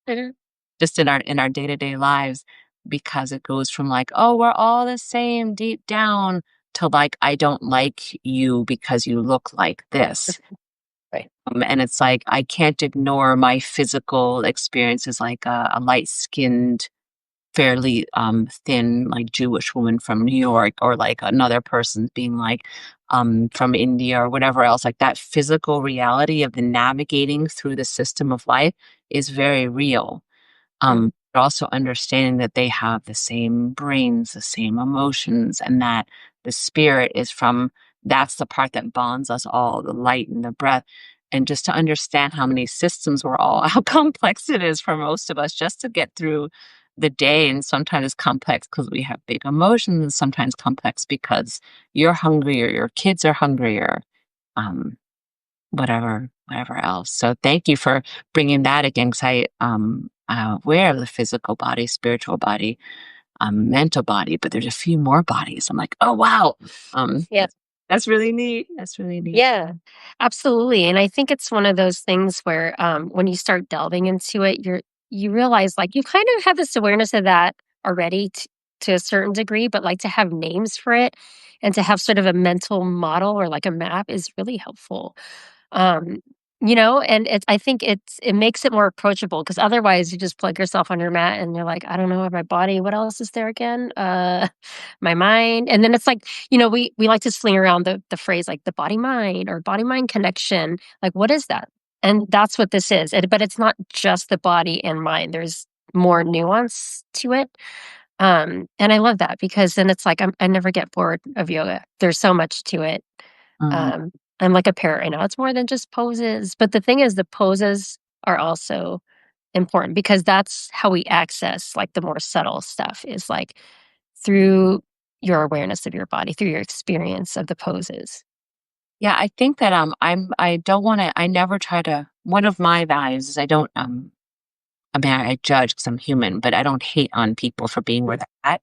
mhm, just in our day-to-day lives because it goes from like, "Oh, we're all the same deep down," to like, "I don't like you because you look like this." right. And it's like, I can't ignore my physical experiences like a light-skinned, fairly, thin, like, Jewish woman from New York or, like, another person being, like, from India or whatever else. Like, that physical reality of the navigating through the system of life is very real. Mhm, But also understanding that they have the same brains, the same emotions, and that the spirit is from that's the part that bonds us all, the light and the breath. And just to understand how many systems we're all, how complex it is for most of us just to get through the day. And sometimes it's complex because we have big emotions, and sometimes complex because you're hungry or your kids are hungry or um, whatever else. So thank you for bringing that again, 'cause aware of the physical body, spiritual body, mental body, but there's a few more bodies. I'm like, "Oh, wow." Um, yeah. that's really neat. That's really neat. Yeah, absolutely. And I think it's one of those things where when you start delving into it, you realize like you kind of have this awareness of that already to a certain degree, but like to have names for it and to have sort of a mental model or like a map is really helpful. Um, and I think it makes it more approachable because otherwise you just plug yourself on your mat and you're like, I don't know my body. What else is there again? My mind. And then it's like, we like to sling around the phrase like the body mind or body mind connection. Like, what is that? And that's what this is. But it's not just the body and mind. There's more nuance to it. And I love that because then it's like I never get bored of yoga. There's so much to it. Mhm. Um, I'm like a parrot right now. It's more than just poses. But the thing is, the poses are also important because that's how we access like the more subtle stuff is like through your awareness of your body, through your experience of the poses. Yeah, I think that, I don't wanna I never try to one of my values is I don't, I mean, I judge 'cause I'm human, but I don't hate on people for being where they're at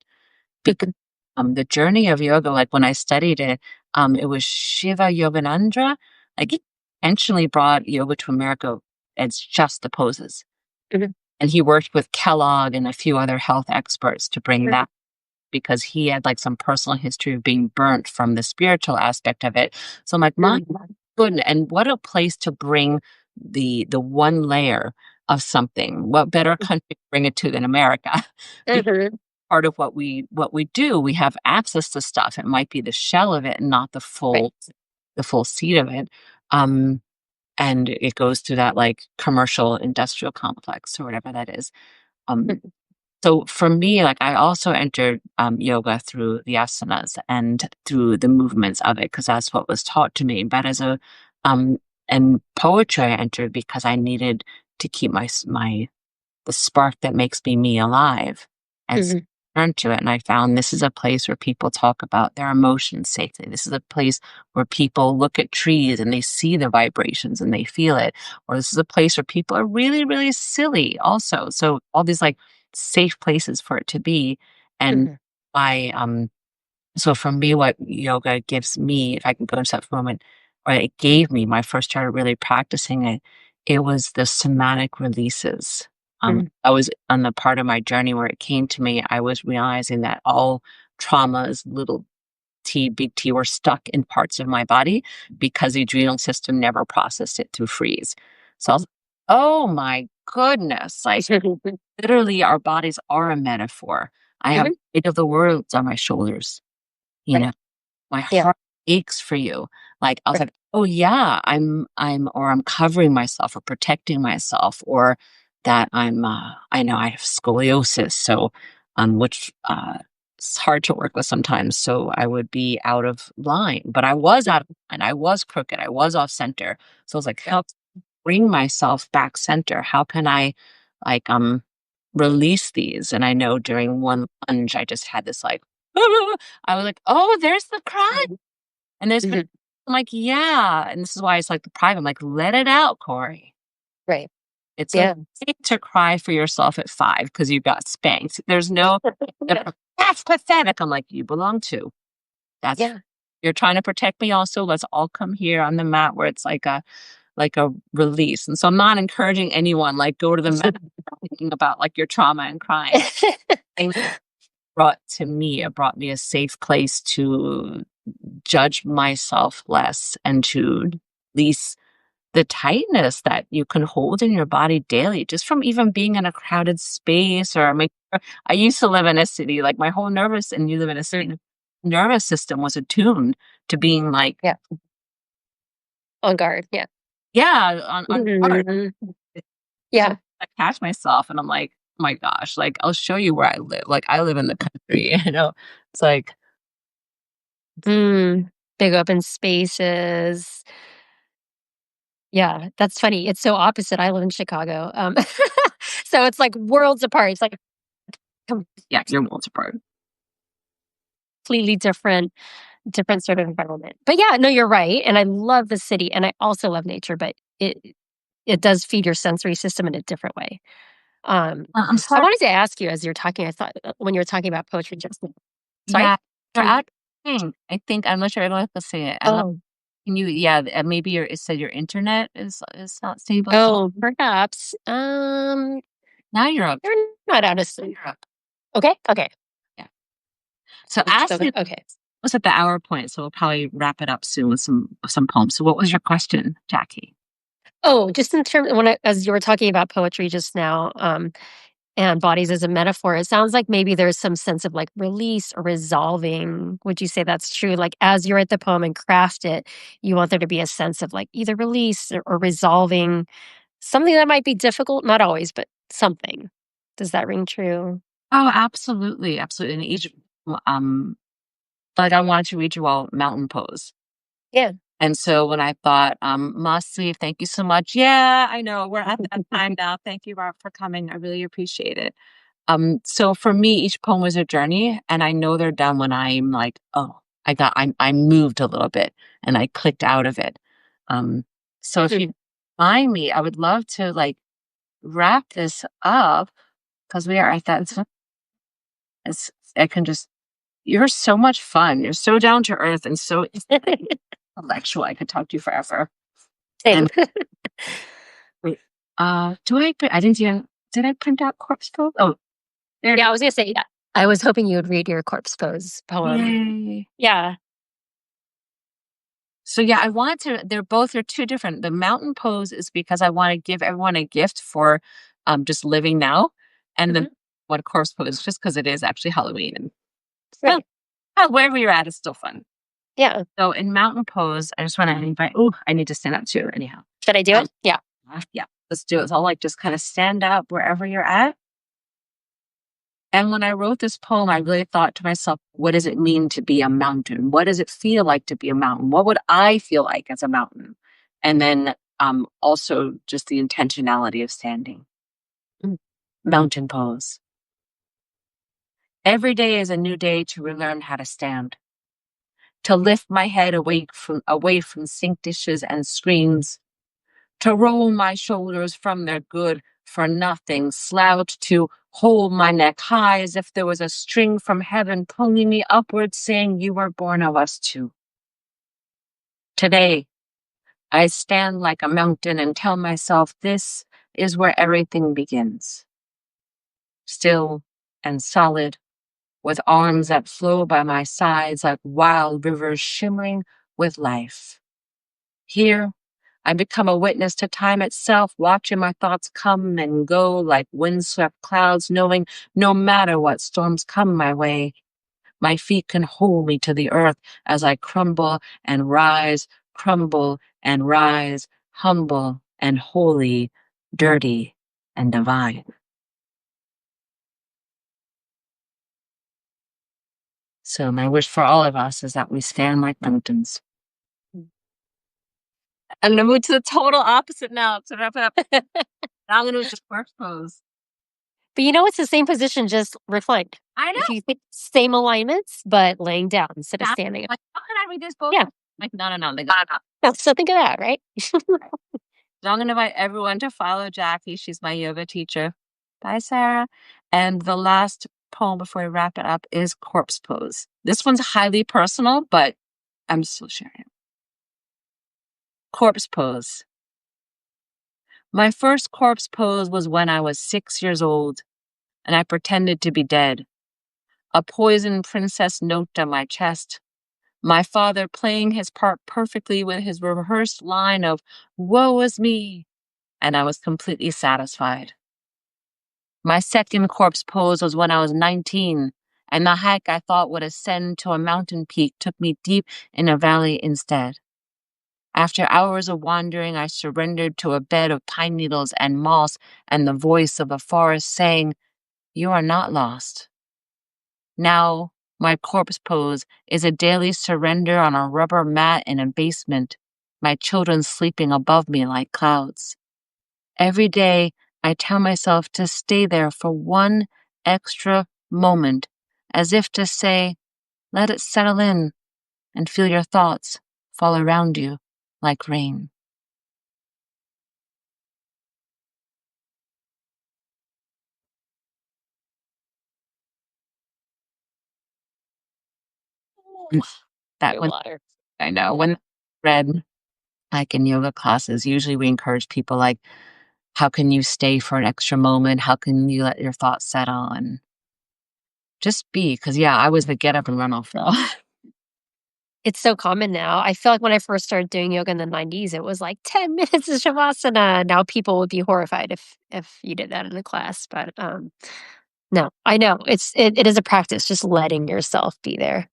because, the journey of yoga, like, when I studied it, it was Shiva Yoganandra, like, he intentionally brought yoga to America as just the poses, Mhm, and he worked with Kellogg and a few other health experts to bring mhm, that because he had, like, some personal history of being burnt from the spiritual aspect of it. So I'm like, "My mhm, goodness," and what a place to bring the one layer of something. What better country to bring it to than America? Because mhm, part of what we do, we have access to stuff. It might be the shell of it and not right. the full seed of it. Um, and it goes through that, like, commercial industrial complex or whatever that is. Um, Mhm, so for me, like, I also entered, yoga through the asanas and through the movements of it because that's what was taught to me. But as a and poetry, I entered because I needed to keep my the spark that makes me alive and mhm, turn to it. And I found this is a place where people talk about their emotions safely. This is a place where people look at trees and they see the vibrations and they feel it. Or this is a place where people are really, really silly also. So all these like safe places for it to be. And mhm, I so for me, what yoga gives me, if I can go into that for a moment, or it gave me, when I first started really practicing it, it was the somatic releases. mhm, I was on the part of my journey where it came to me, I was realizing that all traumas, little T, big T, were stuck in parts of my body because the adrenal system never processed it to freeze. So I was, oh my goodness, like mhm, literally our bodies are a metaphor. I have mhm, the weight of the world on my shoulders, you right. know, my Yeah. heart aches for you. Like, I was Right. like, "Oh, yeah, or I'm covering myself or protecting myself," or that I know I have scoliosis, so, which, it's hard to work with sometimes, so I would be out of line, but I was out of line, I was crooked, I was off center, so I was like, Yeah. "How to bring myself back center? How can I, like, release these?" And I know during one lunge, I just had this, like, I was like, "Oh, there's the cry." Mhm, And there's been mhm, I'm like, "Yeah," and this is why it's like the private, I'm like, "Let it out, Corie. right. It's okay Yeah. to cry for yourself at 5 because you got spanked. There's no "That's pathetic." I'm like, "You belong too. That's Yeah. you're trying to protect me also, let's all come here on the mat where it's like a release." And so I'm not encouraging anyone, like, go to the mat thinking about, like, your trauma and crying. Things it brought me a safe place to judge myself less and to release the tightness that you can hold in your body daily just from even being in a crowded space or I used to live in a city, like my whole nervous and you live in a city, nervous system was attuned to being like, Yeah. On guard. Yeah. yeah, on guard. Mhm. So Yeah. I catch myself and I'm like, oh my gosh, like I'll show you where I live. Like I live in the country, It's like, Mm. Big open spaces. Yeah, that's funny. It's so opposite. I live in Chicago. So it's like worlds apart. It's like yeah, your worlds apart. completely different sort of environment. But yeah, no, you're right. And I love the city and I also love nature, but it does feed your sensory system in a different way. Um, I'm I sorry. wanted to ask you as you're talking, I thought when you were talking about poetry just now. Sorry? Yeah, you're Can out. I think I'm not sure I don't have to say it. I don't know. Oh. Can you? Yeah, maybe it said your internet is not stable. Oh, perhaps. Now you're up. You're not out of sync. You're up. Okay, okay. Yeah. So It's ask still good. me. Okay. Was at the hour point, so we'll probably wrap it up soon with some poems. So, what was your question, Jackie? Oh, just in terms when as you were talking about poetry just now, and bodies as a metaphor, it sounds like maybe there's some sense of like release or resolving. Would you say that's true? Like as you write the poem and craft it, you want there to be a sense of like either release or resolving something that might be difficult, not always, but something. Does that ring true? Oh, absolutely, absolutely. And each, um, like I wanted to read you all mountain pose. Yeah. And so when I thought, must leave, thank you so much. Yeah, I know we're at that time now. Thank you, Rob, for coming. I really appreciate it. So for me, each poem was a journey, and I know they're done when I'm like, oh, I moved a little bit and I clicked out of it. Um, so if Hmm. you find me, I would love to like wrap this up because we are at that. I can just, you're so much fun. You're so down to earth and so intellectual. I could talk to you forever. Same. And wait, I didn't see, did I print out corpse pose? Oh, there it Yeah, I was gonna say, yeah. I was hoping you would read your corpse pose is. poem. Yay. Yeah. So yeah, I want to, they're two different. The mountain pose is because I want to give everyone a gift for just living now. And the Hmm. what corpse pose, just because it is actually Halloween and well, Right. wherever you're at, it's still fun. Yeah. So in mountain pose, I just want to invite, oh, I need to stand up too. Anyhow. Should I do Um, it? Yeah. yeah, let's do it. So I'll like just kind of stand up wherever you're at. And when I wrote this poem, I really thought to myself, what does it mean to be a mountain? What does it feel like to be a mountain? What would I feel like as a mountain? And then also just the intentionality of standing. Mm. Mountain pose. Every day is a new day to relearn how to stand, to lift my head away from sink dishes and screens, to roll my shoulders from their good for nothing slouch, to hold my neck high as if there was a string from heaven pulling me upward, saying, you were born of us too. Today, I stand like a mountain and tell myself this is where everything begins. Still and solid, with arms that flow by my sides like wild rivers shimmering with life. Here, I become a witness to time itself, watching my thoughts come and go like windswept clouds, knowing no matter what storms come my way, my feet can hold me to the earth as I crumble and rise, humble and holy, dirty and divine. So my wish for all of us is that we stand like mountains. I'm gonna move to the total opposite now to wrap it up. Now I'm gonna just corpse pose. But you know, it's the same position, just reclined. I know. If you think same alignments, but laying down instead of Yeah. standing up. Like, how can I read this book? Yeah. Like, no, no, no. They go, no, no. Now, so think of that, right? So I'm gonna invite everyone to follow Jackie. She's my yoga teacher. Bye, Sarah. And the last poem before we wrap it up is Corpse Pose. This one's highly personal, but I'm still sharing it. Corpse Pose. My first corpse pose was when I was 6 years old, and I pretended to be dead. A poison princess note on my chest. My father playing his part perfectly with his rehearsed line of, woe is me, and I was completely satisfied. My second corpse pose was when I was 19, and the hike I thought would ascend to a mountain peak took me deep in a valley instead. After hours of wandering, I surrendered to a bed of pine needles and moss and the voice of a forest saying, you are not lost. Now, my corpse pose is a daily surrender on a rubber mat in a basement, my children sleeping above me like clouds. Every day, I tell myself to stay there for one extra moment, as if to say, let it settle in and feel your thoughts fall around you like rain. That Your one, water. I know. Yeah. When read, like in yoga classes, usually we encourage people like, how can you stay for an extra moment? How can you let your thoughts settle and just be? Because yeah, I was the get up and run off girl. It's so common now. I feel like when I first started doing yoga in the '90s, it was like 10 minutes of shavasana. Now people would be horrified if you did that in a class, but, no, I know. It is a practice, just letting yourself be there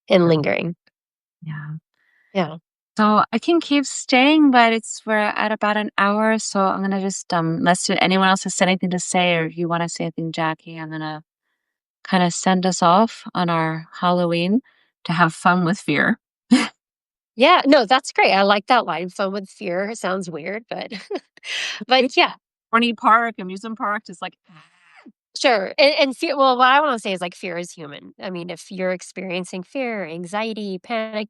and lingering. Yeah. Yeah. So I can keep staying, but we're at about an hour, so I'm gonna just unless anyone else has anything to say or you want to say anything, Jackie, I'm gonna kind of send us off on our Halloween to have fun with fear. Yeah, no, that's great. I like that line, "Fun with fear." It sounds weird, but but yeah, Horny Park, amusement park, just like sure. And fear well, what I wanna say is, like, fear is human. I mean, if you're experiencing fear, anxiety, panic,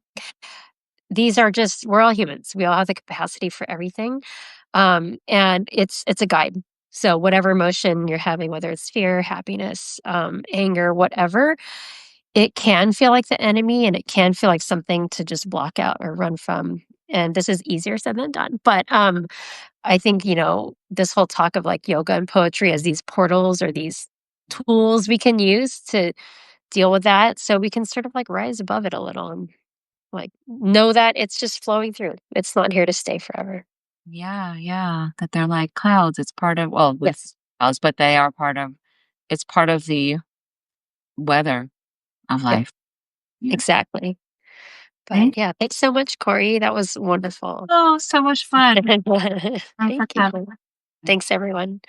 these are just we're all humans. We all have the capacity for everything, and it's a guide. So whatever emotion you're having, whether it's fear, happiness, anger, whatever, it can feel like the enemy, and it can feel like something to just block out or run from, and this is easier said than done. But, I think, this whole talk of, like, yoga and poetry as these portals or these tools we can use to deal with that so we can sort of, like, rise above it a little and, like, know that it's just flowing through. It's not here to stay forever. yeah, yeah, that they're like clouds. It's part of with Yes. clouds, but they are part of it's part of the weather of Yeah, life. Yeah. exactly. But, Thank yeah, thanks so much, Corey. That was wonderful. Oh, so much fun. Thanks for Thank you. coming. Thanks, everyone.